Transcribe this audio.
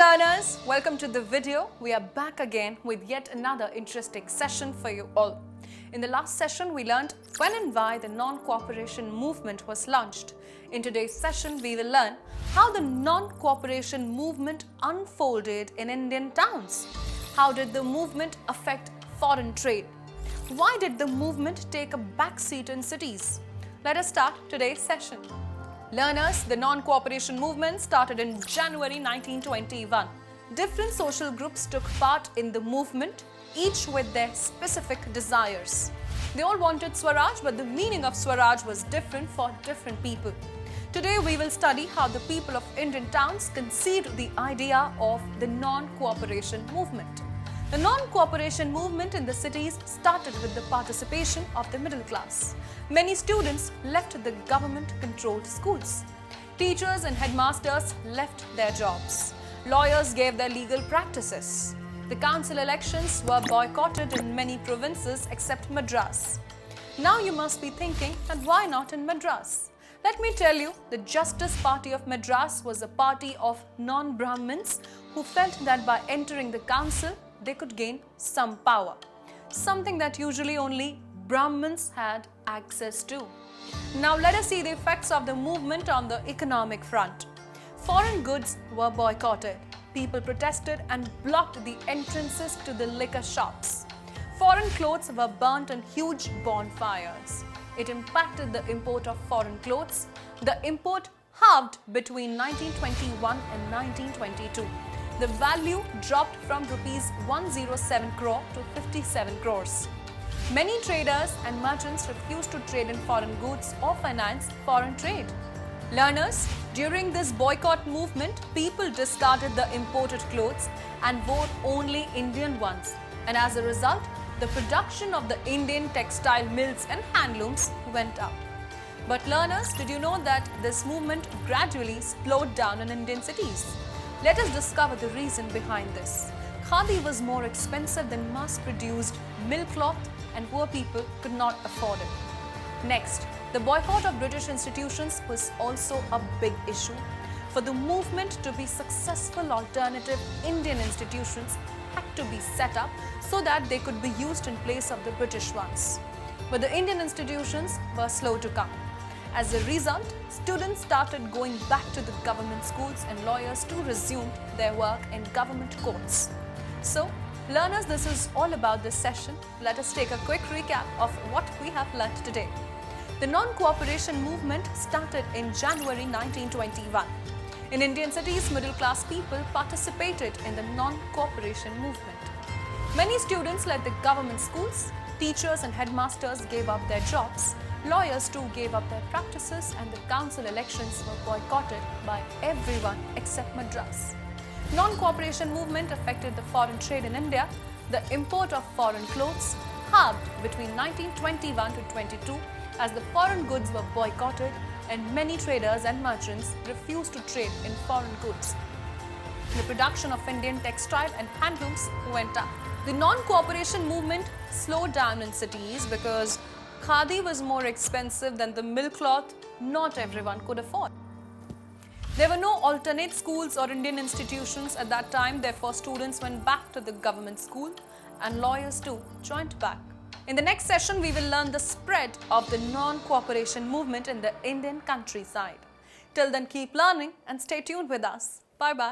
learners, welcome to the video. We are back again with yet another interesting session for you all. In the last session, we learned when and why the non-cooperation movement was launched. In today's session, we will learn how the non-cooperation movement unfolded in Indian towns. How did the movement affect foreign trade? Why did the movement take a backseat in cities? Let us start today's session. Learners, the non-cooperation movement started in January 1921. Different social groups took part in the movement, each with their specific desires. They all wanted Swaraj, but the meaning of Swaraj was different for different people. Today we will study how the people of Indian towns conceived the idea of the non-cooperation movement. The non-cooperation movement in the cities started with the participation of the middle class. Many students left the government-controlled schools. Teachers and headmasters left their jobs. Lawyers gave their legal practices. The council elections were boycotted in many provinces except Madras. Now you must be thinking, and why not in Madras? Let me tell you, the Justice Party of Madras was a party of non-Brahmins who felt that by entering the council, they could gain some power, something that usually only Brahmins had access to. Now let us see the effects of the movement on the economic front. Foreign goods were boycotted. People protested and blocked the entrances to the liquor shops. Foreign clothes were burnt in huge bonfires. It impacted the import of foreign clothes. The import halved between 1921 and 1922. The value dropped from rupees 107 crore to 57 crores. Many traders and merchants refused to trade in foreign goods or finance foreign trade. Learners, during this boycott movement, people discarded the imported clothes and wore only Indian ones. And as a result, the production of the Indian textile mills and handlooms went up. But learners, did you know that this movement gradually slowed down in Indian cities? Let us discover the reason behind this. Khadi was more expensive than mass-produced mill cloth and poor people could not afford it. Next, the boycott of British institutions was also a big issue. For the movement to be successful, alternative Indian institutions had to be set up so that they could be used in place of the British ones. But the Indian institutions were slow to come. As a result, students started going back to the government schools and lawyers too resumed their work in government courts. So, learners, this is all about this session. Let us take a quick recap of what we have learned today. The non-cooperation movement started in January 1921. In Indian cities, middle-class people participated in the non-cooperation movement. Many students left the government schools. Teachers and headmasters gave up their jobs. Lawyers too gave up their practices, and the council elections were boycotted by everyone except Madras. Non-cooperation movement affected the foreign trade in India. The import of foreign clothes halved between 1921 to 22 as the foreign goods were boycotted and many traders and merchants refused to trade in foreign goods. The production of Indian textile and handlooms went up. The non-cooperation movement slowed down in cities because Khadi was more expensive than the mill cloth not everyone could afford. There were no alternate schools or Indian institutions at that time, therefore students went back to the government school and lawyers too joined back. In the next session, we will learn the spread of the non-cooperation movement in the Indian countryside. Till then, keep learning and stay tuned with us. Bye-bye.